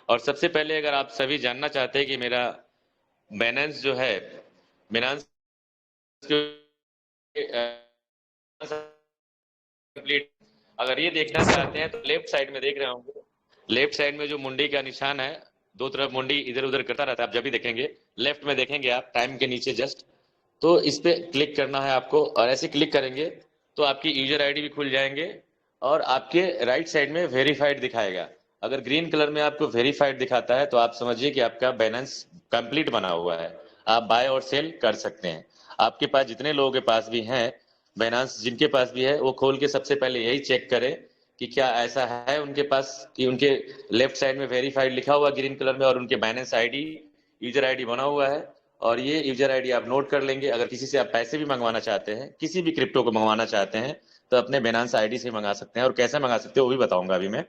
और सबसे पहले अगर आप सभी जानना चाहते हैं कि मेरा बैलेंस जो है, बिनांस कंप्लीट, अगर ये देखना चाहते हैं तो लेफ्ट साइड में देख रहे होंगे, लेफ्ट साइड में जो मुंडी का निशान है, दो तरफ मुंडी इधर उधर करता रहता है, आप जब भी देखेंगे लेफ्ट में देखेंगे आप टाइम के नीचे जस्ट, तो इस पे क्लिक करना है आपको, और ऐसे क्लिक करेंगे तो आपकी यूजर आईडी भी खुल जाएंगे और आपके राइट साइड में वेरीफाइड दिखाएगा। अगर ग्रीन कलर में आपको वेरीफाइड दिखाता है तो आप समझिए कि आपका बैलेंस कंप्लीट बना हुआ है, आप बाय और सेल कर सकते हैं। आपके पास जितने लोगों के पास भी हैं बैलेंस, जिनके पास भी है वो खोल के सबसे पहले यही चेक करें कि क्या ऐसा है उनके पास कि उनके लेफ्ट साइड में वेरीफाइड लिखा हुआ ग्रीन कलर में और उनके बैलेंस आईडी, यूजर आईडी बना हुआ है। और ये यूजर आईडी आप नोट कर लेंगे। अगर किसी से आप पैसे भी मंगवाना चाहते हैं, किसी भी क्रिप्टो को मंगवाना चाहते हैं, तो अपने बिनांस आईडी से मंगा सकते हैं, और कैसे मंगा सकते हैं वो भी बताऊंगा अभी मैं।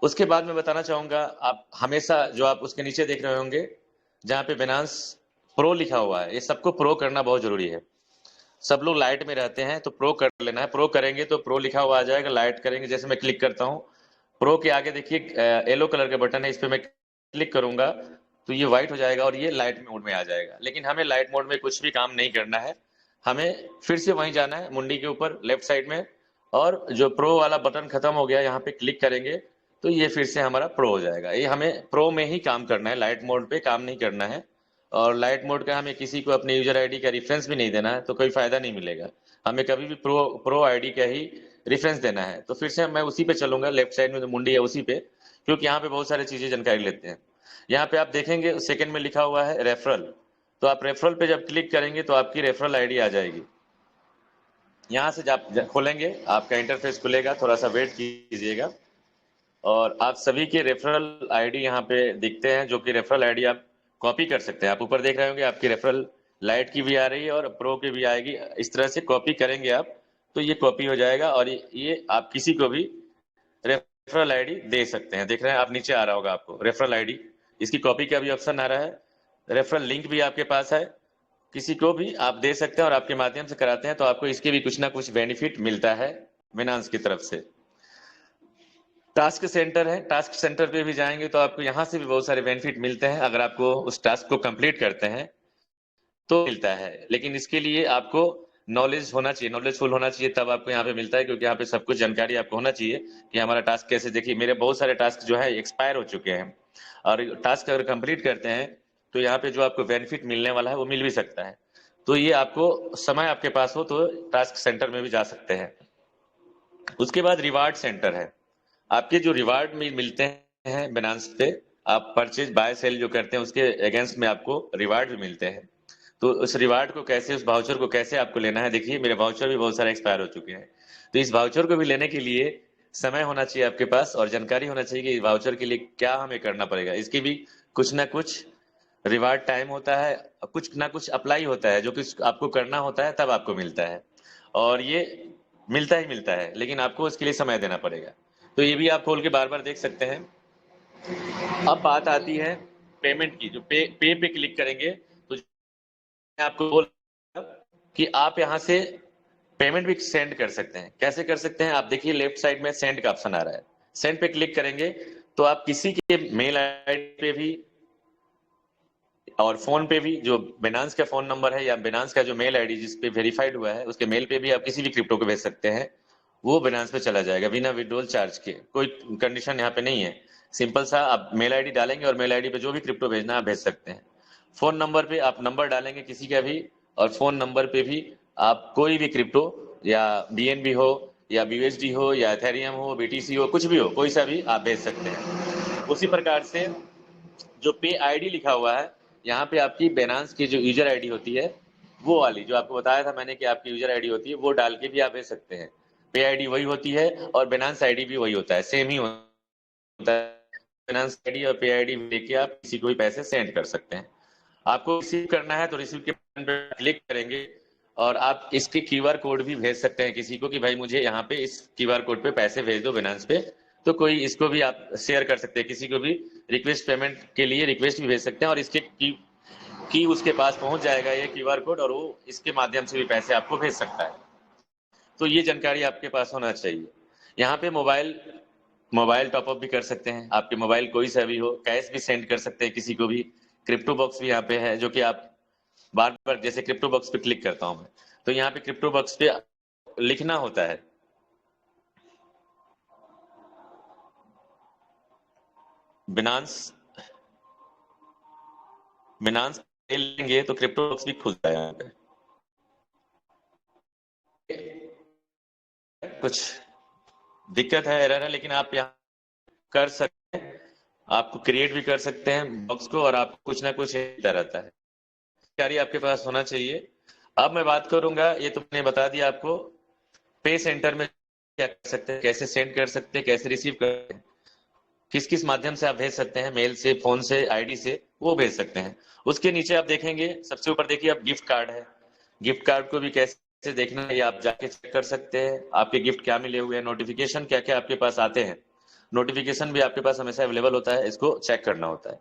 उसके बाद मैं बताना चाहूंगा, आप हमेशा जो आप उसके नीचे देख रहे होंगे जहाँ पे बिनांस प्रो लिखा हुआ है, ये सबको प्रो करना बहुत जरूरी है। सब लोग लाइट में रहते हैं तो प्रो कर लेना है। प्रो करेंगे तो प्रो लिखा हुआ आ जाएगा, लाइट करेंगे, जैसे मैं क्लिक करता हूँ प्रो के आगे देखिए येलो कलर का बटन है, इस पे मैं क्लिक करूंगा तो ये व्हाइट हो जाएगा और ये लाइट मोड में आ जाएगा। लेकिन हमें लाइट मोड में कुछ भी काम नहीं करना है, हमें फिर से वहीं जाना है मुंडी के ऊपर लेफ्ट साइड में, और जो प्रो वाला बटन खत्म हो गया यहाँ पे क्लिक करेंगे तो ये फिर से हमारा प्रो हो जाएगा। ये हमें प्रो में ही काम करना है, लाइट मोड पे काम नहीं करना है। और लाइट मोड का हमें किसी को अपने यूजर आईडी का रेफरेंस भी नहीं देना है, तो कोई फायदा नहीं मिलेगा। हमें कभी भी प्रो प्रो आईडी का ही रेफरेंस देना है। तो फिर से मैं उसी पे चलूंगा, लेफ्ट साइड में जो मुंडी है उसी पे, क्योंकि यहाँ पे बहुत सारी चीजें जानकारी लेते हैं। यहाँ पे आप देखेंगे सेकंड में लिखा हुआ है रेफरल, तो आप रेफरल पे जब क्लिक करेंगे तो आपकी रेफरल आईडी आ जाएगी। यहाँ से जब खोलेंगे आपका इंटरफेस खुलेगा, थोड़ा सा वेट कीजिएगा, और आप सभी के रेफरल आईडी यहाँ पे दिखते हैं, जो कि रेफरल आईडी आप कॉपी कर सकते हैं। आप ऊपर देख रहे होंगे आपकी रेफरल लाइट की भी आ रही है और प्रो की भी आएगी। इस तरह से कॉपी करेंगे आप तो ये कॉपी हो जाएगा, और ये आप किसी को भी रेफरल आईडी दे सकते हैं। देख रहे हैं आप, नीचे आ रहा होगा आपको रेफरल आईडी, इसकी कॉपी का भी ऑप्शन आ रहा है। रेफरल लिंक भी आपके पास है, किसी को भी आप दे सकते हैं, और आपके माध्यम से कराते हैं तो आपको इसके भी कुछ ना कुछ बेनिफिट मिलता है बिनांस की तरफ से। टास्क सेंटर है, टास्क सेंटर पे भी जाएंगे तो आपको यहाँ से भी बहुत सारे बेनिफिट मिलते हैं। अगर आपको उस टास्क को कंप्लीट करते हैं तो मिलता है, लेकिन इसके लिए आपको नॉलेज होना चाहिए, नॉलेजफुल होना चाहिए, तब आपको यहाँ पे मिलता है। क्योंकि यहाँ पे सब कुछ जानकारी आपको होना चाहिए कि हमारा टास्क कैसे। देखिए मेरे बहुत सारे टास्क जो है एक्सपायर हो चुके हैं, और टास्क अगर कंप्लीट करते हैं तो यहाँ पे जो आपको बेनिफिट मिलने वाला है वो मिल भी सकता है। तो ये आपको समय आपके पास हो तो टास्क सेंटर में भी जा सकते हैं। उसके बाद रिवार्ड सेंटर है, आपके जो रिवार्ड में मिलते हैं बिनांस पे, आप परचेज बाय सेल जो करते हैं उसके अगेंस्ट में आपको रिवार्ड भी मिलते हैं। तो उस रिवार्ड को कैसे, उस वाउचर को कैसे आपको लेना है, देखिए मेरे वाउचर भी बहुत सारे एक्सपायर हो चुके हैं। तो इस वाउचर को भी लेने के लिए समय होना चाहिए आपके पास, और जानकारी होना चाहिए कि वाउचर के लिए क्या हमें करना पड़ेगा। इसकी भी कुछ ना कुछ रिवार्ड टाइम होता है, कुछ ना कुछ अप्लाई होता है जो कि आपको करना होता है, तब आपको मिलता है। और ये मिलता ही मिलता है, लेकिन आपको इसके लिए समय देना पड़ेगा। तो ये भी आप खोल के बार बार देख सकते हैं। अब बात आती है पेमेंट की, जो पे क्लिक करेंगे तो मैं आपको बोल कि आप यहाँ से पेमेंट भी सेंड कर सकते हैं। कैसे कर सकते हैं, आप देखिए लेफ्ट साइड में सेंड का ऑप्शन आ रहा है, सेंड पे क्लिक करेंगे तो आप किसी के मेल आईडी पे भी और फोन पे भी, जो बिनांस का फोन नंबर है या बिनांस का जो मेल आईडी जिस पे वेरीफाइड हुआ है उसके मेल पे भी आप किसी भी क्रिप्टो को भेज सकते हैं। वो बिनांस पे चला जाएगा बिना विड्रॉल चार्ज के, कोई कंडीशन यहाँ पे नहीं है। सिंपल सा आप मेल आईडी डालेंगे और मेल आईडी पे जो भी क्रिप्टो भेजना है आप भेज सकते हैं। फोन नंबर पे आप नंबर डालेंगे किसी का भी, और फोन नंबर पे भी आप कोई भी क्रिप्टो, या बीएनबी हो या बीएसडी हो या एथेरियम हो, बीटीसी हो, कुछ भी हो, कोई सा भी आप भेज सकते हैं। उसी प्रकार से जो पे आईडी लिखा हुआ है यहाँ पे आपकी बिनांस की जो यूजर आईडी होती है, वो वाली जो आपको बताया था मैंने कि आपकी यूजर आईडी होती है, वो डाल के भी आप भेज सकते हैं। पे आईडी वही होती है और बिनांस आईडी भी वही होता है, सेम ही होता है। बिनांस आईडी और पे आईडी लेके आप किसी को भी पैसे सेंड कर सकते हैं। आपको रिसीव करना है तो रिसीव के बटन पे क्लिक करेंगे, और आप इसके क्यूआर कोड भी भेज सकते हैं किसी को कि भाई मुझे यहाँ पे इस क्यूआर कोड पे पैसे भेज दो बिनांस पे। तो कोई इसको भी आप शेयर कर सकते हैं, किसी को भी रिक्वेस्ट पेमेंट के लिए रिक्वेस्ट भी भेज सकते हैं, और इसके की उसके पास पहुंच जाएगा ये क्यूआर कोड, और वो इसके माध्यम से भी पैसे आपको भेज सकता है। तो ये जानकारी आपके पास होना चाहिए। यहाँ पे मोबाइल मोबाइल टॉपअप भी कर सकते हैं, आपके मोबाइल कोई सा भी हो, कैश भी सेंड कर सकते हैं किसी को भी। क्रिप्टो बॉक्स भी यहाँ पे है, जो कि आप बार बार, जैसे क्रिप्टो बॉक्स पे क्लिक करता हूं मैं, तो यहाँ पे क्रिप्टो बॉक्स पे लिखना होता है, बिनांस, बिनांस लेंगे तो क्रिप्टो बॉक्स भी खुलता है यहाँ पे। कुछ दिक्कत है, एरर है, लेकिन आप यहाँ कर सकते हैं, आपको क्रिएट भी कर सकते हैं बॉक्स को, और आपको कुछ ना कुछ होता रहता है, जानकारी आपके पास होना चाहिए। अब मैं बात करूंगा, ये तो मैंने बता दिया आपको, पे सेंटर में क्या कर सकते हैं, कैसे सेंड कर सकते हैं, कैसे रिसीव कर सकते हैं, किस किस माध्यम से आप भेज सकते हैं, मेल से, फोन से, आईडी से, वो भेज सकते हैं। उसके नीचे आप देखेंगे, सबसे ऊपर देखिए आप गिफ्ट कार्ड है, गिफ्ट कार्ड को भी कैसे देखना है ये आप जाके चेक कर सकते हैं, आपके गिफ्ट क्या मिले हुए हैं, नोटिफिकेशन क्या क्या आपके पास आते हैं, नोटिफिकेशन भी आपके पास हमेशा अवेलेबल होता है, इसको चेक करना होता है।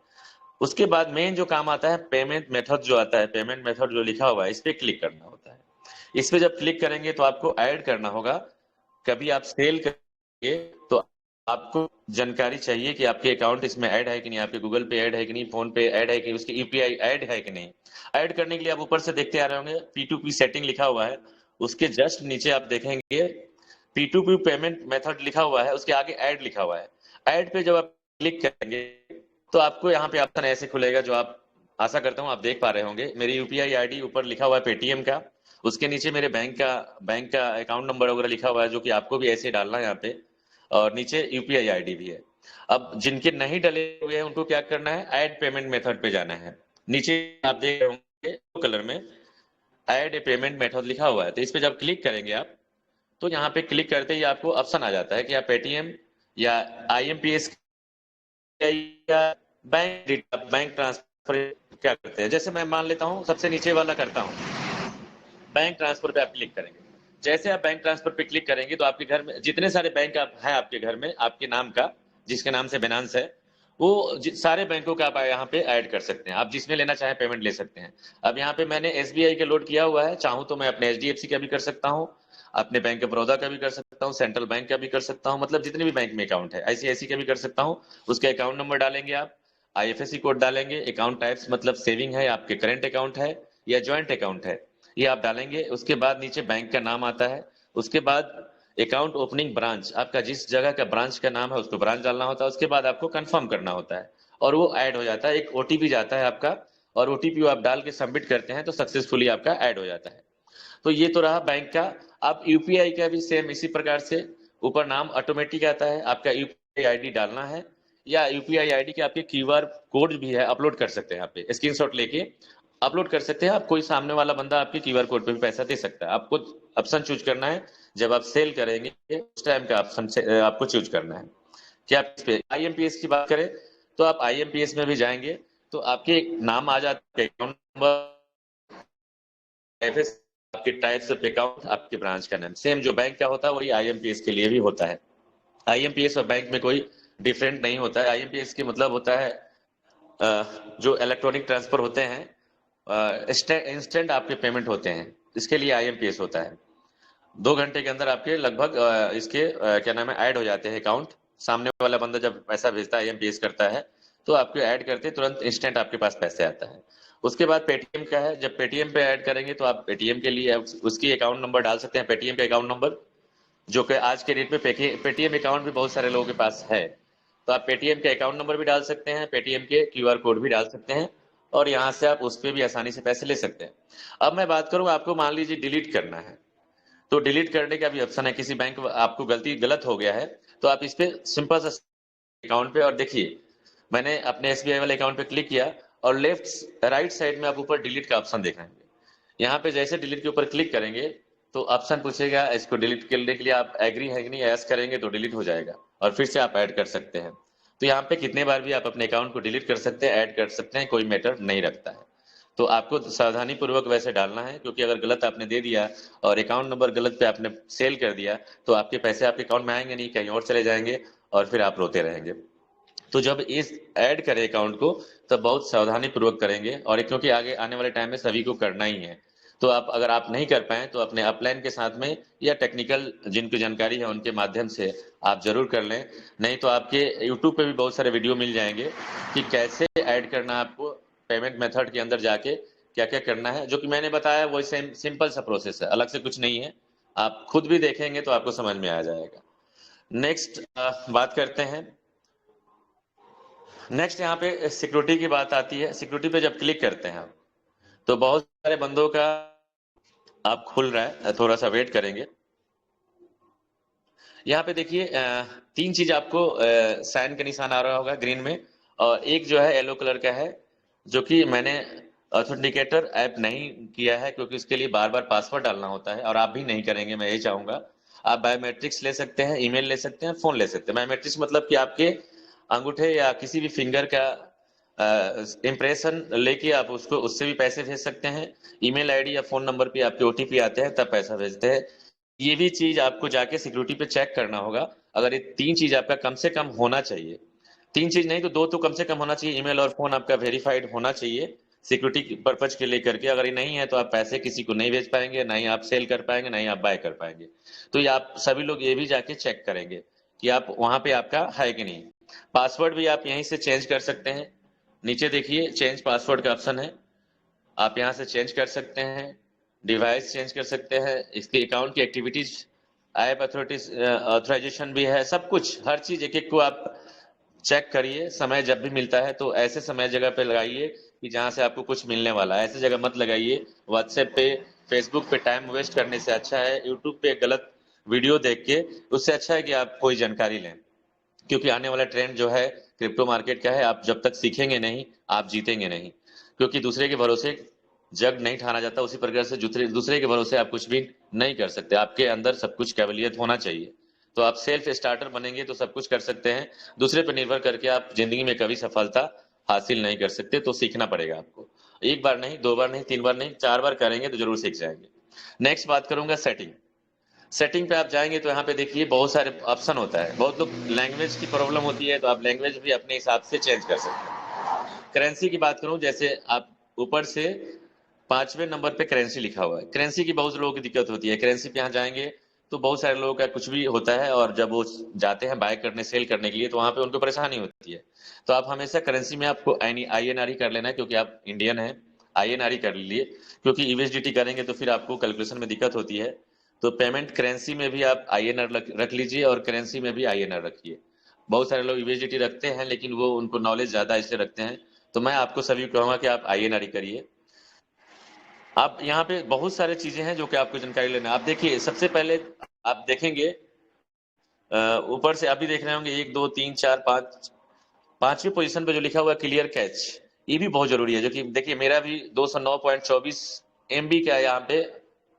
उसके बाद मेन जो काम आता है, पेमेंट मेथड जो आता है, पेमेंट मेथड जो लिखा हुआ है, इस पे क्लिक करना होता है। इस पे जब क्लिक करेंगे तो आपको ऐड करना होगा, कभी आप सेल करेंगे तो आपको जानकारी चाहिए कि आपके अकाउंट इसमें ऐड है कि नहीं, आपके गूगल पे ऐड है कि नहीं, फोन पे ऐड है कि नहीं, उसके यूपीआई ऐड है कि नहीं। ऐड करने के लिए आप ऊपर से देखते आ रहे होंगे P2P सेटिंग लिखा हुआ है, उसके जस्ट नीचे आप देखेंगे P2P पेमेंट मेथड लिखा हुआ है, उसके आगे ऐड लिखा हुआ है। ऐड पे जब आप क्लिक करेंगे तो आपको यहाँ पे ऑप्शन ऐसे खुलेगा, जो आप आशा करता हूँ आप देख पा रहे होंगे। मेरी यूपीआई आईडी ऊपर लिखा हुआ है पेटीएम का, उसके नीचे मेरे बैंक का अकाउंट नंबर वगैरह लिखा हुआ है, जो कि आपको भी ऐसे डालना है यहाँ पे, और नीचे यूपीआई आईडी भी है। अब जिनके नहीं डले हुए हैं उनको क्या करना है, ऐड पेमेंट मेथड पे जाना है। नीचे आप देख रहे होंगे कलर में ऐड ए पेमेंट मेथड लिखा हुआ है, तो इस पे जब क्लिक करेंगे आप, तो यहाँ पे क्लिक करते ही आपको ऑप्शन आ जाता है कि आप पेटीएम या आईएमपीएस या बैंक ट्रांसफर क्या करते हैं। जैसे मैं मान लेता हूँ सबसे नीचे वाला करता हूँ, बैंक ट्रांसफर पे आप क्लिक करेंगे। जैसे आप बैंक ट्रांसफर पे क्लिक करेंगे तो आपके घर में जितने सारे बैंक आप है आपके घर में, आपके नाम का, जिसके नाम से बिनांस है, वो सारे बैंकों का आप यहाँ पे ऐड कर सकते हैं, आप जिसमें लेना चाहे पेमेंट ले सकते हैं। अब यहाँ पे मैंने एसबीआई का लोड किया हुआ है, चाहूँ तो मैं अपने एचडीएफसी का भी कर सकता हूँ, अपने बैंक ऑफ बड़ौदा का भी कर सकता हूँ, सेंट्रल बैंक का भी कर सकता हूँ, मतलब जितने भी बैंक में अकाउंट है, आईसीआईसी का भी कर सकता हूँ। उसके अकाउंट नंबर डालेंगे आप, आईएफएससी कोड डालेंगे, अकाउंट टाइप्स मतलब सेविंग है, आपके करेंट अकाउंट है या ज्वाइंट अकाउंट है, ये आप डालेंगे। उसके बाद नीचे बैंक का नाम आता है, उसके बाद अकाउंट ओपनिंग ब्रांच, आपका जिस जगह का ब्रांच का नाम है उसको ब्रांच डालना होता है, उसके बाद आपको कंफर्म करना होता है और वो ऐड हो जाता है। एक ओटीपी जाता है आपका, और ओटीपी आप डाल के सबमिट करते हैं तो सक्सेसफुली आपका ऐड हो जाता है। तो ये तो रहा बैंक का। आप यूपीआई का भी सेम इसी प्रकार से, ऊपर नाम ऑटोमेटिक आता है, आपका यूपीआई आईडी डालना है, या यूपीआई आईडी के आपके क्यूआर कोड भी है, अपलोड कर सकते हैं, यहाँ पे स्क्रीनशॉट लेके अपलोड कर सकते हैं आप। कोई सामने वाला बंदा आपके क्यूआर कोड पे भी पैसा दे सकता है। आपको ऑप्शन चूज करना है, जब आप सेल करेंगे उस टाइम का ऑप्शन आपको चूज करना है कि आप इस पे आईएमपीएस की बात करें, तो आप आईएमपीएस में भी जाएंगे तो आपके नाम आ जाते हैं, अकाउंट नंबर, एफएस, आपके टाइप्स ऑफ अकाउंट, आपके ब्रांच का नाम, सेम जो बैंक का होता है वही आईएमपीएस के लिए भी होता है। आईएमपीएस और बैंक में कोई डिफरेंट नहीं होता है। आईएमपीएस की मतलब होता है जो इलेक्ट्रॉनिक ट्रांसफर होते हैं, इंस्टेंट आपके पेमेंट होते हैं, इसके लिए आईएमपीएस होता है। 2 घंटे के अंदर आपके लगभग इसके क्या नाम है ऐड हो जाते हैं अकाउंट। सामने वाला बंदा जब पैसा भेजता है, आईएमपीएस करता है, तो आपको ऐड करते तुरंत इंस्टेंट आपके पास पैसे आता है। उसके बाद पेटीएम का है, जब पेटीएम पे ऐड करेंगे तो आप पेटीएम के लिए उसकी अकाउंट नंबर डाल सकते हैं, पेटीएम का अकाउंट नंबर, जो कि आज के डेट में पेटीएम अकाउंट भी बहुत सारे लोगों के पास है। तो आप पेटीएम के अकाउंट नंबर भी डाल सकते हैं, पेटीएम के क्यूआर कोड भी डाल सकते हैं, और यहाँ से आप उस पर भी आसानी से पैसे ले सकते हैं। अब मैं बात करूँ, आपको मान लीजिए डिलीट करना है, तो डिलीट करने का भी ऑप्शन है। किसी बैंक आपको गलत हो गया है, तो आप इस पे सिंपल सा अकाउंट पे, और देखिए मैंने अपने एसबीआई वाले अकाउंट पे क्लिक किया, और लेफ्ट राइट साइड में आप ऊपर डिलीट का ऑप्शन देख रहे हैं। यहाँ पे जैसे डिलीट के ऊपर क्लिक करेंगे तो ऑप्शन पूछेगा, इसको डिलीट करने के लिए आप एग्री है कि नहीं, यस करेंगे तो डिलीट हो जाएगा, और फिर से आप ऐड कर सकते हैं। तो यहाँ पे कितने बार भी आप अपने अकाउंट को डिलीट कर सकते हैं, ऐड कर सकते हैं, कोई मैटर नहीं रखता है। तो आपको सावधानी पूर्वक वैसे डालना है, क्योंकि अगर गलत आपने दे दिया और अकाउंट नंबर गलत पे आपने सेल कर दिया, तो आपके पैसे आपके अकाउंट में आएंगे नहीं, कहीं और चले जाएंगे, और फिर आप रोते रहेंगे। तो जब इस ऐड करें अकाउंट को, तब बहुत सावधानी पूर्वक करेंगे, और क्योंकि आगे आने वाले टाइम में सभी को करना ही है। तो आप अगर आप नहीं कर पाए तो अपने अपलाइन के साथ में या टेक्निकल जिनको जानकारी है उनके माध्यम से आप जरूर कर लें। नहीं तो आपके यूट्यूब पे भी बहुत सारे वीडियो मिल जाएंगे कि कैसे ऐड करना है आपको पेमेंट मेथड के अंदर जाके, क्या क्या करना है। जो कि मैंने बताया वो सेम सिंपल सा प्रोसेस है, अलग से कुछ नहीं है। आप खुद भी देखेंगे तो आपको समझ में आ जाएगा। नेक्स्ट बात करते हैं। नेक्स्ट यहाँ पे सिक्योरिटी की बात आती है। सिक्योरिटी पे जब क्लिक करते हैं आप, तो बहुत सारे बंदों का आप खुल रहा है, थोड़ा सा वेट करेंगे। यहाँ पे देखिए तीन चीज आपको साइन का निशान आ रहा होगा ग्रीन में, और एक जो है येलो कलर का है, जो कि मैंने ऑथेंटिकेटर ऐप नहीं किया है क्योंकि उसके लिए बार बार पासवर्ड डालना होता है, और आप भी नहीं करेंगे, मैं यही चाहूंगा। आप बायोमेट्रिक्स ले सकते हैं, ईमेल ले सकते हैं, फोन ले सकते हैं। बायोमेट्रिक्स मतलब कि आपके अंगूठे या किसी भी फिंगर का इम्प्रेशन लेके आप उसको उससे भी पैसे भेज सकते हैं। ईमेल आईडी या फोन नंबर पे आपके ओटीपी आते हैं तब पैसा भेजते हैं। ये भी चीज आपको जाके सिक्योरिटी पे चेक करना होगा। अगर ये तीन चीज आपका कम से कम होना चाहिए, तीन चीज नहीं तो दो तो कम से कम होना चाहिए। ईमेल और फोन आपका वेरीफाइड होना चाहिए सिक्योरिटी पर्पज के लेकर के। अगर ये नहीं है तो आप पैसे किसी को नहीं भेज पाएंगे, ना ही आप सेल कर पाएंगे, ना ही आप बाय कर पाएंगे। तो ये आप सभी लोग ये भी जाके चेक करेंगे कि आप वहां पे आपका है कि नहीं। पासवर्ड भी आप यहीं से चेंज कर सकते हैं। नीचे देखिए चेंज पासवर्ड का ऑप्शन है, आप यहाँ से चेंज कर सकते हैं। डिवाइस चेंज कर सकते हैं, इसके अकाउंट की एक्टिविटीज, ऐप अथॉरिटीज ऑथराइजेशन भी है, सब कुछ हर चीज एक एक को आप चेक करिए। समय जब भी मिलता है तो ऐसे समय जगह पे लगाइए कि जहां से आपको कुछ मिलने वाला है। ऐसे जगह मत लगाइए। व्हाट्सएप पे, फेसबुक पे टाइम वेस्ट करने से अच्छा है यूट्यूब पे गलत वीडियो देख के, उससे अच्छा है कि आप कोई जानकारी लें। क्योंकि आने वाला ट्रेंड जो है क्रिप्टो मार्केट का है, आप जब तक सीखेंगे नहीं आप जीतेंगे नहीं। क्योंकि दूसरे के भरोसे जग नहीं ठाना जाता, उसी प्रकार से दूसरे दूसरे के भरोसे आप कुछ भी नहीं कर सकते। आपके अंदर सब कुछ काबिलियत होना चाहिए। तो आप सेल्फ स्टार्टर बनेंगे तो सब कुछ कर सकते हैं। दूसरे पर निर्भर करके आप जिंदगी में कभी सफलता हासिल नहीं कर सकते। तो सीखना पड़ेगा आपको। एक बार नहीं, दो बार नहीं, तीन बार नहीं, चार बार करेंगे तो जरूर सीख जाएंगे। नेक्स्ट बात करूंगा सेटिंग। सेटिंग पे आप जाएंगे तो यहाँ पे देखिए बहुत सारे ऑप्शन होता है। बहुत लोग लैंग्वेज की प्रॉब्लम होती है तो आप लैंग्वेज भी अपने हिसाब से चेंज कर सकते हैं। करेंसी की बात करूं, जैसे आप ऊपर से 5वें नंबर पे करेंसी लिखा हुआ है। करेंसी की बहुत लोगों की दिक्कत होती है। करेंसी पे यहाँ जाएंगे तो बहुत सारे लोगों का कुछ भी होता है, और जब वो जाते हैं बाय करने, सेल करने के लिए, तो वहां पे उनको परेशानी होती है। तो आप हमेशा करेंसी में आपको INR ही कर लेना है, क्योंकि आप इंडियन है। INR ही कर लीजिए, क्योंकि यूएसडीटी करेंगे तो फिर आपको कैलकुलेशन में दिक्कत होती है। तो पेमेंट करेंसी में भी आप INR रख लीजिए, और करेंसी में भी INR रखिए। बहुत सारे लोग यूएसडीटी रखते हैं लेकिन वो उनको नॉलेज ज्यादा इसलिए रखते हैं। तो मैं आपको सभी को कहूंगा कि आप INR ही करिए। आप यहाँ पे बहुत सारे चीजें हैं जो कि आपको जानकारी लेना है। आप देखिए सबसे पहले आप देखेंगे ऊपर से अभी देख रहे होंगे 1 2 3 4 5, 5वीं पोजीशन पे जो लिखा हुआ है क्लियर कैच, ये भी बहुत जरूरी है। जो कि देखिए मेरा भी 209.24 MB का यहाँ पे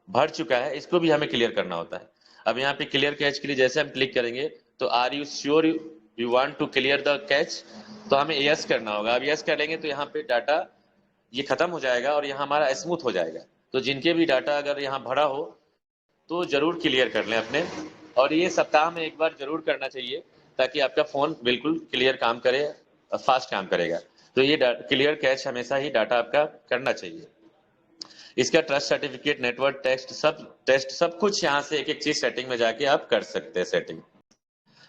भर चुका है, इसको भी हमें क्लियर करना होता है। अब यहाँ पे क्लियर कैच के लिए जैसे हम क्लिक करेंगे तो are you sure you want to clear the cache, तो हमें यस करना होगा। अब यस करेंगे तो यहाँ पे डाटा ये खत्म हो जाएगा और यहाँ हमारा स्मूथ हो जाएगा। तो जिनके भी डाटा अगर यहाँ भरा हो तो जरूर क्लियर कर लें अपने, और ये सप्ताह में एक बार जरूर करना चाहिए, ताकि आपका फोन बिल्कुल क्लियर काम करे, फास्ट काम करेगा। तो ये क्लियर कैच हमेशा ही डाटा आपका करना चाहिए। इसका ट्रस्ट सर्टिफिकेट, नेटवर्क टेस्ट सब कुछ यहाँ से एक एक चीज सेटिंग में जाके आप कर सकते हैं। सेटिंग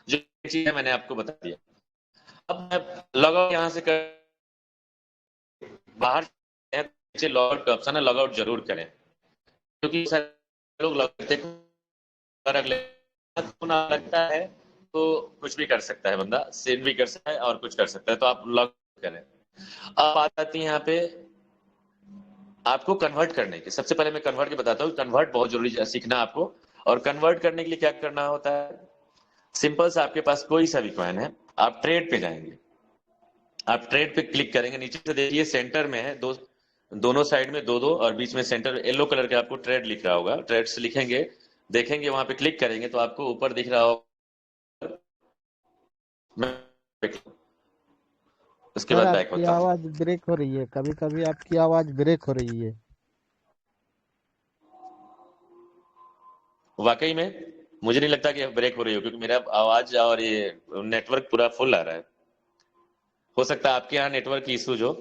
जो चीज है मैंने आपको बता दिया। अब मैं लॉग आउट यहाँ से कर बाहर नीचे लॉग आउट का ऑप्शन है, लॉग आउट जरूर करें। क्योंकि सारे लोग लॉग करते हैं, पर अगले फोन लगता है तो कुछ भी कर सकता है बंदा, सेव भी कर सकता है और कुछ कर सकता है। तो आप लॉग करें। अब बात आती है यहाँ पे आपको कन्वर्ट करने की। सबसे पहले मैं कन्वर्ट की बताता हूँ। कन्वर्ट बहुत जरूरी है सीखना आपको। और कन्वर्ट करने के लिए क्या करना होता है, सिंपल सा, आपके पास कोई सा भी कॉइन है, आप ट्रेड पे जाएंगे। आप ट्रेड पे क्लिक करेंगे, नीचे से देखिए सेंटर में है दोनों साइड में दो दो, और बीच में सेंटर येलो कलर के आपको ट्रेड लिख रहा होगा। ट्रेड्स लिखेंगे, देखेंगे, वहां पे क्लिक करेंगे तो आपको ऊपर दिख रहा होगा। उसके सर बाद बैक आपकी होता हूँ। आवाज ब्रेक हो रही है, कभी कभी आपकी आवाज ब्रेक हो रही है। वाकई में मुझे नहीं लगता कि ब्रेक हो रही हो, क्योंकि मेरा आवाज और ये नेटवर्क पूरा फुल आ रहा है। हो सकता है आपके यहाँ नेटवर्क की इशूज हो।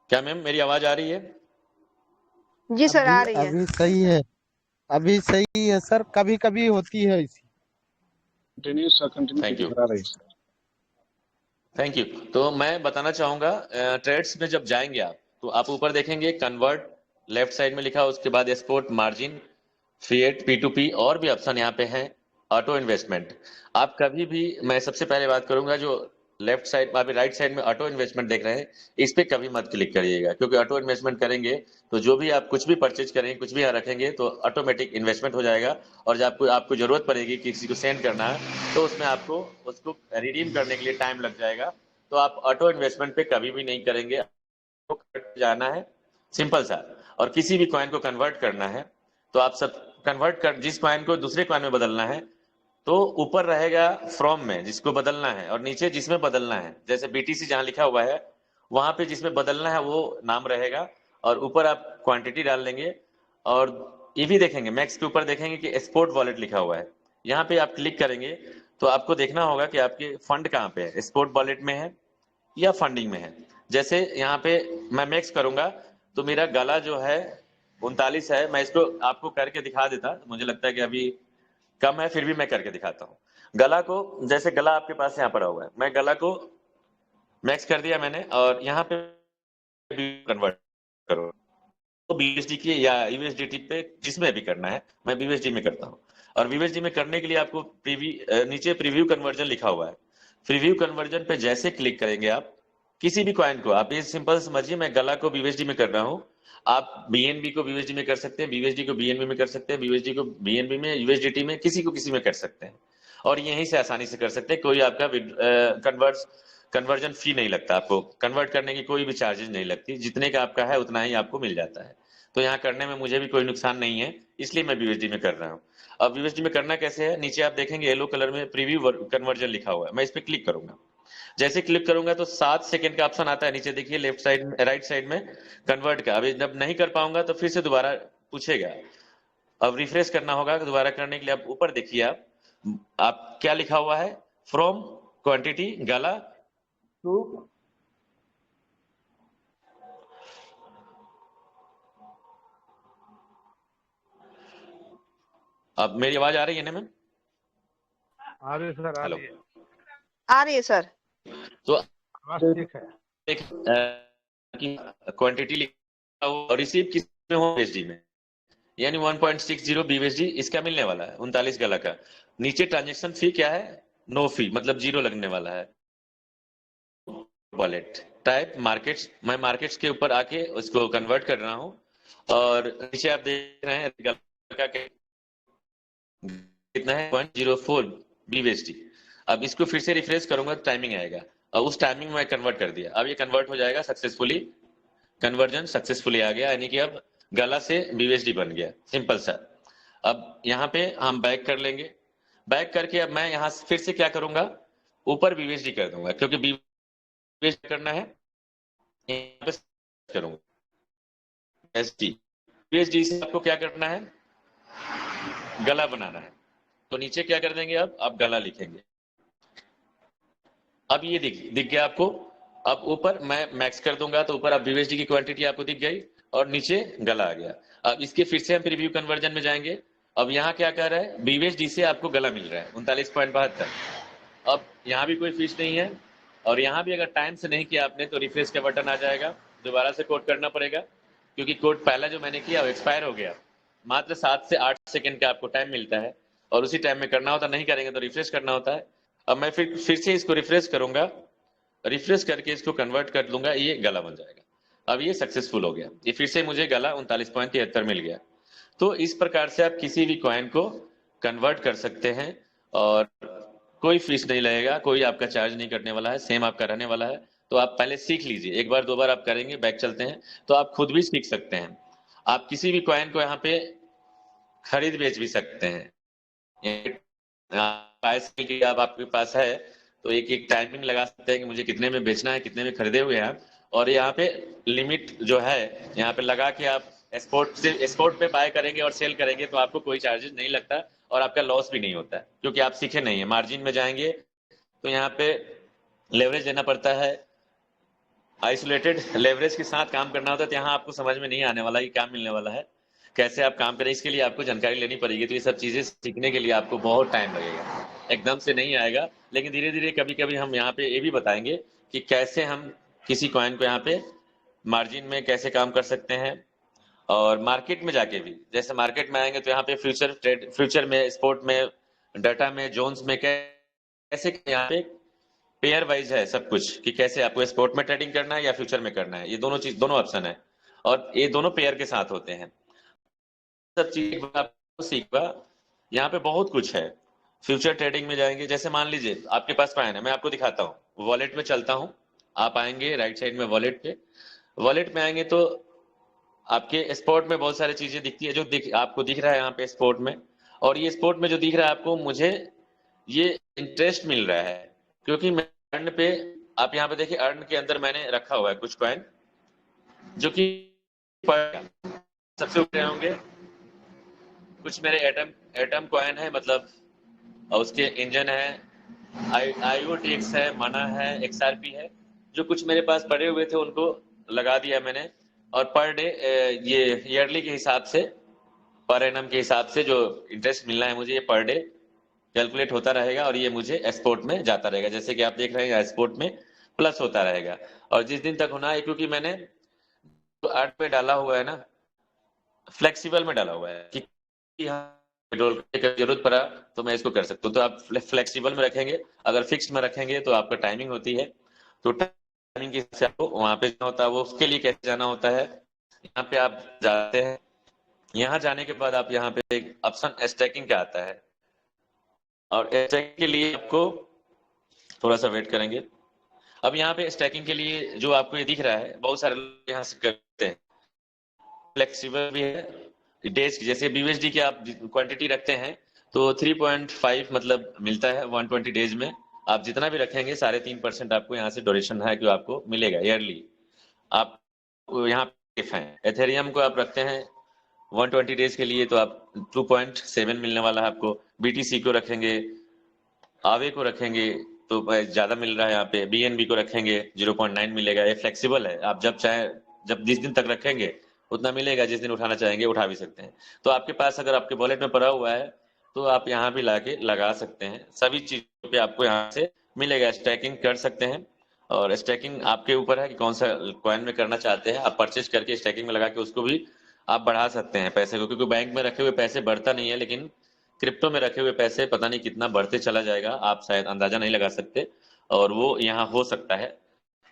क्या मैम मेरी आवाज आ रही है? जी सर, अभी आ रही है। अभी सही है। अभी सही है सर, कभी कभी होती है इसी। Continue sir, continue thank you, कीजिए, बता रही सर। Thank you. तो मैं बताना चाहूंगा, ट्रेड्स में जब जाएंगे आप तो आप ऊपर देखेंगे कन्वर्ट, लेफ्ट साइड में लिखा, उसके बाद एक्सपोर्ट मार्जिन, फिएट, P2P और भी ऑप्शन यहाँ पे हैं। ऑटो इन्वेस्टमेंट, आप कभी भी, मैं सबसे पहले बात करूंगा जो लेफ्ट साइड, आप राइट साइड में ऑटो इन्वेस्टमेंट देख रहे हैं, इस पे कभी मत क्लिक करिएगा, क्योंकि ऑटो इन्वेस्टमेंट करेंगे तो जो भी आप कुछ भी परचेज करेंगे, कुछ भी यहाँ रखेंगे तो ऑटोमेटिक इन्वेस्टमेंट हो जाएगा। और जब आपको आपको जरूरत पड़ेगी किसी को सेंड करना है तो उसमें आपको उसको रिडीम करने के लिए टाइम लग जाएगा। तो आप ऑटो इन्वेस्टमेंट पे कभी भी नहीं करेंगे। आपको जाना है सिंपल सा, और किसी भी कॉइन को कन्वर्ट करना है तो आप सब कन्वर्ट कर, जिस कॉइन को दूसरे कॉइन में बदलना है तो ऊपर रहेगा फ्रॉम में जिसको बदलना है, और नीचे जिसमें बदलना है, जैसे बीटीसी जहां लिखा हुआ है वहां पे जिसमें बदलना है वो नाम रहेगा, और ऊपर आप क्वांटिटी डाल देंगे। और ये भी देखेंगे मैक्स के ऊपर देखेंगे कि एक्सपोर्ट वॉलेट लिखा हुआ है, यहाँ पे आप क्लिक करेंगे तो आपको देखना होगा कि आपके फंड कहाँ पे है, एक्सपोर्ट वॉलेट में है या फंडिंग में है। जैसे यहाँ पे मैं मैक्स करूंगा तो मेरा गला जो है 39 है, मैं इसको आपको करके दिखा देता, मुझे लगता है कि अभी कम है, फिर भी मैं करके दिखाता हूँ। गला को, जैसे गला आपके पास यहाँ पड़ा हुआ है, मैं गला को मैक्स कर दिया मैंने, और यहाँ पे कन्वर्ट करो तो बीएसडी की या यूएसडीटी पे जिसमें भी करना है, मैं बीएसडी में करता हूँ। और बीएसडी में करने के लिए आपको नीचे प्रीव्यू कन्वर्जन लिखा हुआ है, प्रीव्यू कन्वर्जन पे जैसे क्लिक करेंगे आप किसी भी कॉइन को, आप ये सिंपल समझिए मैं गला को बीएसडी में कर रहा हूँ, आप बीएनबी को बीएसडी में कर सकते हैं, बीएसडी को बीएनबी में कर सकते हैं, बीएसडी को बीएनबी में, यूएसडीटी में, किसी को किसी में कर सकते हैं। और यहीं से आसानी से कर सकते हैं, कोई आपका कन्वर्जन फी नहीं लगता, आपको कन्वर्ट करने की कोई भी चार्जेस नहीं लगती, जितने का आपका है उतना ही आपको मिल जाता है। तो यहाँ करने में मुझे भी कोई नुकसान नहीं है, इसलिए मैं बीएसडी में कर रहा हूँ। अब बीएसडी में करना कैसे है, नीचे आप देखेंगे येलो कलर में प्रीव्यू कन्वर्जन लिखा हुआ है, मैं इस पर क्लिक करूंगा। जैसे क्लिक करूंगा तो 7 सेकंड का ऑप्शन आता है नीचे, देखिए लेफ्ट साइड में, राइट साइड में कन्वर्ट का। अभी जब नहीं कर पाऊंगा तो फिर से दोबारा पूछेगा, अब रिफ्रेश करना होगा। दोबारा करने के लिए आप ऊपर देखिए, आप क्या लिखा हुआ है, फ्रॉम क्वांटिटी गला टू, अब मेरी आवाज आ रही है ना मैम? आ रही है सर, आ हेलो, रही है। आ रही है सर। तो आवाज ठीक है। एक क्वांटिटी लिखा हुआ और रिसीव किस में हो, बीएसडी में, यानी 1.60 बीएसडी इसका मिलने वाला है 39 गला का। नीचे ट्रांजेक्शन फी क्या है, नो फी, मतलब जीरो लगने वाला है। वॉलेट टाइप मार्केट्स, मैं मार्केट्स के ऊपर आके उसको कन्वर्ट कर रहा हूँ, और नीचे आप देख रहे हैं गला का कितना है, 0.04 बीएसडी। अब इसको फिर से रिफ्रेश करूंगा तो टाइमिंग आएगा, और उस टाइमिंग में कन्वर्ट कर दिया, अब ये कन्वर्ट हो जाएगा सक्सेसफुली, कन्वर्जन सक्सेसफुली आ गया, यानी कि अब गला से बीएसडी बन गया, सिंपल सा। अब यहाँ पे हम बैक कर लेंगे, बैक करके अब मैं यहाँ फिर से क्या करूंगा, ऊपर बीएसडी कर दूंगा, क्योंकि बीएसडी करना है, यहाँ पे करूंगा एसडी। बीएसडी से आपको क्या करना है, गला बनाना है, तो नीचे क्या कर देंगे, अब आप गला लिखेंगे। अब ये दिख गया आपको। अब ऊपर मैं मैक्स कर दूंगा तो ऊपर आप बीएसडी की क्वांटिटी आपको दिख गई, और नीचे गला आ गया। अब इसके फिर से हम प्रीव्यू कन्वर्जन में जाएंगे। अब यहाँ क्या कर रहा है, बीएसडी से आपको गला मिल रहा है 39.72। अब यहाँ भी कोई फीस नहीं है, और यहाँ भी अगर टाइम से नहीं किया आपने तो रिफ्रेश का बटन आ जाएगा, दोबारा से कोड करना पड़ेगा, क्योंकि कोड पहला जो मैंने किया वो एक्सपायर हो गया। मात्र 7 से 8 सेकंड का आपको टाइम मिलता है, और उसी टाइम में करना होता, नहीं करेंगे तो रिफ्रेश करना होता है। अब मैं फिर से इसको रिफ्रेश करूंगा, रिफ्रेश करके इसको कन्वर्ट कर दूंगा, ये गला बन जाएगा। अब ये सक्सेसफुल हो गया, ये फिर से मुझे गला 39.73 मिल गया। तो इस प्रकार से आप किसी भी कॉइन को कन्वर्ट कर सकते हैं, और कोई फीस नहीं लगेगा, कोई आपका चार्ज नहीं करने वाला है, सेम आपका रहने वाला है। तो आप पहले सीख लीजिए, एक बार दो बार आप करेंगे, बैक चलते हैं तो आप खुद भी सीख सकते हैं। आप किसी भी कॉइन को यहाँ पे खरीद बेच भी सकते हैं, पैसे की आप आपके पास है तो एक एक टाइमिंग लगा सकते हैं कि मुझे कितने में बेचना है, कितने में खरीदे हुए हैं आप। और यहाँ पे लिमिट जो है यहाँ पे लगा के आप एक्सपोर्ट पे बाय करेंगे और सेल करेंगे तो आपको कोई चार्जेस नहीं लगता, और आपका लॉस भी नहीं होता है, क्योंकि आप सीखे नहीं है। मार्जिन में जाएंगे तो यहाँ पे लेवरेज देना पड़ता है, आइसोलेटेड लेवरेज के साथ काम करना होता है, तो यहाँ आपको समझ में नहीं आने वाला कि क्या मिलने वाला है, कैसे आप काम करें। इसके लिए आपको जानकारी लेनी पड़ेगी। तो ये सब चीजें सीखने के लिए आपको बहुत टाइम लगेगा, एकदम से नहीं आएगा। लेकिन धीरे धीरे कभी कभी हम यहाँ पे ये भी बताएंगे कि कैसे हम किसी कॉइन को यहाँ पे मार्जिन में कैसे काम कर सकते हैं, और मार्केट में जाके भी, जैसे मार्केट में आएंगे तो यहाँ पे फ्यूचर ट्रेड, फ्यूचर में, स्पोर्ट में, डाटा में, जोन्स में कैसे यहाँ पे पेयर वाइज है सब कुछ, कि कैसे आपको स्पोर्ट में ट्रेडिंग करना है या फ्यूचर में करना है। ये दोनों चीज, दोनों ऑप्शन है, और ये दोनों पेयर के साथ होते हैं। सब चीज आपको सीखा, यहाँ पे बहुत कुछ है। फ्यूचर ट्रेडिंग में जाएंगे, जैसे मान लीजिए आपके पास कॉइन है, मैं आपको दिखाता हूँ। वॉलेट में चलता हूँ, आप आएंगे राइट साइड में वॉलेट पे। वॉलेट में आएंगे तो आपके स्पोर्ट में बहुत सारी चीजें दिखती है, जो आपको दिख रहा है यहाँ पे स्पोर्ट में। और ये स्पोर्ट में जो दिख रहा है आपको, मुझे ये इंटरेस्ट मिल रहा है, क्योंकि मैं अर्न पे, आप यहाँ पे देखिए अर्न के अंदर मैंने रखा हुआ है कुछ कॉइन, जो कि सबसे ऊपर होंगे कुछ मेरे एटम एटम कॉइन है, मतलब उसके इंजन है, IOTX है, माना है, XRP है। जो कुछ मेरे पास पड़े हुए थे उनको लगा दिया मैंने। और पर डे ये ईयरली के हिसाब से, पर एनम के हिसाब से जो इंटरेस्ट मिलना है मुझे, ये पर डे कैलकुलेट होता रहेगा, और ये मुझे एक्सपोर्ट में जाता रहेगा। जैसे कि आप देख रहे हैं एक्सपोर्ट में प्लस होता रहेगा। और जिस दिन तक होना है, क्योंकि मैंने तो आर्ट पे डाला हुआ है ना, फ्लेक्सिबल में डाला हुआ है कि हाँ पेट्रोल की जरूरत पड़ा तो मैं इसको कर सकता हूँ। तो आप फ्लेक्सिबल में रखेंगे, अगर फिक्स में रखेंगे तो आपका टाइमिंग होती है। तो टाइमिंग के हिसाब से आपको वहां पे जाना होता है। वो उसके लिए कैसे जाना होता है, यहाँ पे आप जाते हैं, यहाँ जाने के बाद आप यहाँ पे एक ऑप्शन स्टैकिंग का आता है, और स्टैकिंग के लिए आपको थोड़ा सा वेट करेंगे। अब यहाँ पे स्टैकिंग के लिए जो आपको ये दिख रहा है, बहुत सारे लोग यहाँ से करते हैं। फ्लेक्सिबल भी है, डेज जैसे BUSD की आप क्वांटिटी रखते हैं तो 3.5 मतलब मिलता है 120 डेज में। आप जितना भी रखेंगे 3.5% आपको यहाँ से डोरेशन है कि आपको मिलेगा ईयरली। आप यहाँ पे है एथेरियम को आप रखते हैं 120 डेज के लिए, तो आप 2.7 मिलने वाला है आपको। BTC को रखेंगे, आवे को रखेंगे तो ज्यादा मिल रहा है यहाँ पे। BNB को रखेंगे 0.9 मिलेगा। ये फ्लेक्सिबल है, आप जब चाहे, जब जिस दिन तक रखेंगे उतना मिलेगा, जिस दिन उठाना चाहेंगे उठा भी सकते हैं। तो आपके पास अगर आपके वॉलेट में पड़ा हुआ है तो आप यहाँ भी लाके लगा सकते हैं। सभी चीजों पे आपको यहाँ से मिलेगा, स्टैकिंग कर सकते हैं। और स्टैकिंग आपके ऊपर है कि कौन सा कॉइन में करना चाहते हैं। आप परचेज करके स्टैकिंग में लगा के उसको भी आप बढ़ा सकते हैं पैसे को, क्योंकि बैंक में रखे हुए पैसे बढ़ता नहीं है, लेकिन क्रिप्टो में रखे हुए पैसे पता नहीं कितना बढ़ते चला जाएगा, आप शायद अंदाजा नहीं लगा सकते, और वो यहाँ हो सकता है।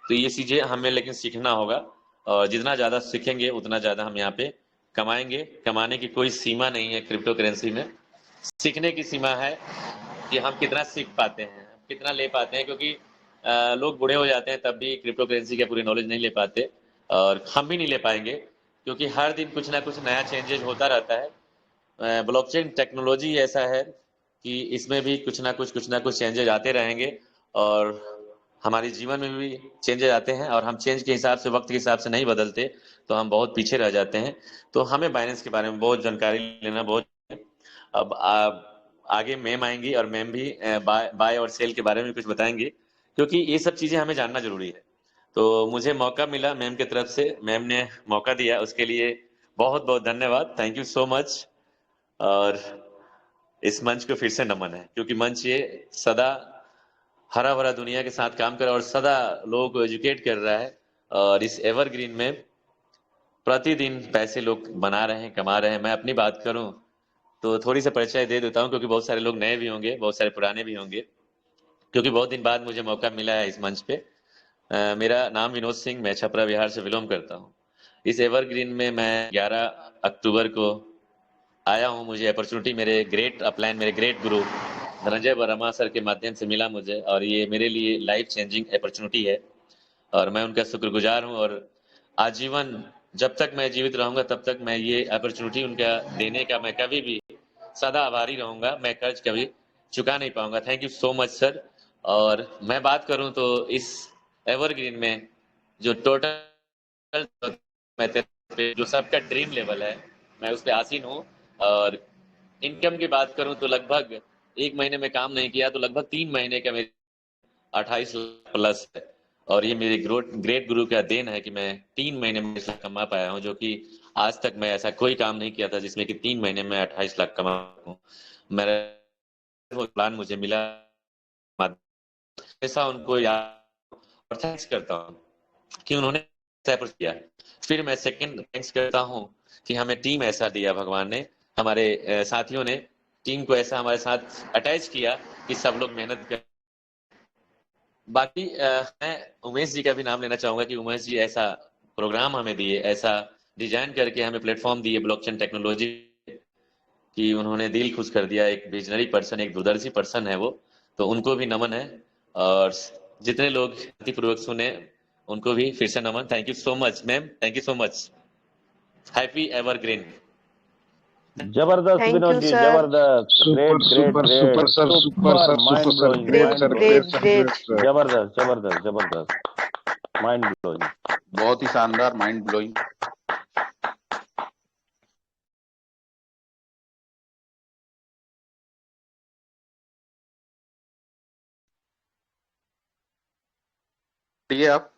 तो ये चीजें हमें लेकिन सीखना होगा, और जितना ज्यादा सीखेंगे उतना ज्यादा हम यहाँ पे कमाएंगे। कमाने की कोई सीमा नहीं है क्रिप्टो करेंसी में, सीखने की सीमा है कि हम कितना सीख पाते हैं, कितना ले पाते हैं। क्योंकि लोग बूढ़े हो जाते हैं तब भी क्रिप्टो करेंसी का पूरी नॉलेज नहीं ले पाते, और हम भी नहीं ले पाएंगे, क्योंकि हर दिन कुछ ना कुछ नया चेंजेज होता रहता है। ब्लॉकचेन टेक्नोलॉजी ऐसा है कि इसमें भी कुछ ना कुछ चेंजेज आते रहेंगे, और हमारे जीवन में भी चेंजेस आते हैं, और हम चेंज के हिसाब से, वक्त के हिसाब से नहीं बदलते तो हम बहुत पीछे रह जाते हैं। तो हमें बाइनेंस के बारे में बहुत जानकारी लेना बहुत। अब आगे मैम आएंगी, और मैम भी बाय और सेल के बारे में कुछ बताएंगी, क्योंकि ये सब चीजें हमें जानना जरूरी है। तो मुझे मौका मिला मैम की तरफ से, मैम ने मौका दिया, उसके लिए बहुत बहुत धन्यवाद, थैंक यू सो मच। और इस मंच को फिर से नमन है, क्योंकि मंच ये सदा हरा भरा दुनिया के साथ काम कर रहा है, और सदा लोगों को एजुकेट कर रहा है। और इस एवरग्रीन में प्रतिदिन पैसे लोग बना रहे हैं, कमा रहे हैं। मैं अपनी बात करूं तो थोड़ी सा परिचय दे देता हूं, क्योंकि बहुत सारे लोग नए भी होंगे, बहुत सारे पुराने भी होंगे, क्योंकि बहुत दिन बाद मुझे मौका मिला है इस मंच पे। मेरा नाम विनोद सिंह, मैं छपरा बिहार से बिलोंग करता हूँ। इस एवरग्रीन में मैं 11 अक्टूबर को आया हूँ। मुझे अपॉर्चुनिटी मेरे ग्रेट अपलाइन, मेरे ग्रेट गुरु धनंजय वर्मा सर के माध्यम से मिला मुझे, और ये मेरे लिए लाइफ चेंजिंग अपॉर्चुनिटी है, और मैं उनका शुक्रगुजार हूँ। और आजीवन जब तक मैं जीवित रहूंगा तब तक मैं ये अपॉर्चुनिटी उनका देने का मैं कभी भी सदा आभारी रहूंगा। मैं कर्ज कभी चुका नहीं पाऊंगा। Thank you so much sir. और मैं बात करूं तो इस एवरग्रीन में जो टोटल मैं जो सबका ड्रीम लेवल है, मैं उस पर आसीन हूँ। और इनकम की बात करूं तो लगभग 1 महीने में काम नहीं किया तो लगभग 3 महीने का मेरे 28 लाख प्लस है। और ये मेरे ग्रेट गुरु का देन है कि मैं 3 महीने में 28 लाख कमा पाया हूँ, जो कि आज तक मैं ऐसा कोई काम नहीं किया था जिसमें कि 3 महीने में 28 लाख कमा हूँ। मेरा वो प्लान मुझे मिला, ऐसा उनको याद और थैंक्स करता हूँ कि उन्होंने ऐसा किया। फिर मैं सेकंड थैंक्स करता हूँ कि हमें टीम ऐसा दिया भगवान ने, हमारे साथियों ने टीम को ऐसा हमारे साथ अटैच किया कि सब लोग मेहनत कर। बाकी मैं उमेश जी का भी नाम लेना चाहूंगा कि उमेश जी ऐसा प्रोग्राम हमें दिए, ऐसा डिजाइन करके हमें प्लेटफॉर्म दिए ब्लॉकचेन टेक्नोलॉजी, कि उन्होंने दिल खुश कर दिया। एक विजनरी पर्सन, एक दूरदर्शी पर्सन है वो, तो उनको भी नमन है। और जितने लोग पूर्वक सुने उनको भी फिर से नमन। Thank you so much ma'am, thank you so much. Happy evergreen. जबरदस्त thank Vinod you ji, sir. जबरदस्त, super great great super super great, sir, super super, sir, super mind sir, blowing, great great mind sir, blowing, great great sir, great great. Sir. जबरदस्त जबरदस्त जबरदस्त, mind blowing. बहुत ही शानदार, mind blowing. ठीक है आप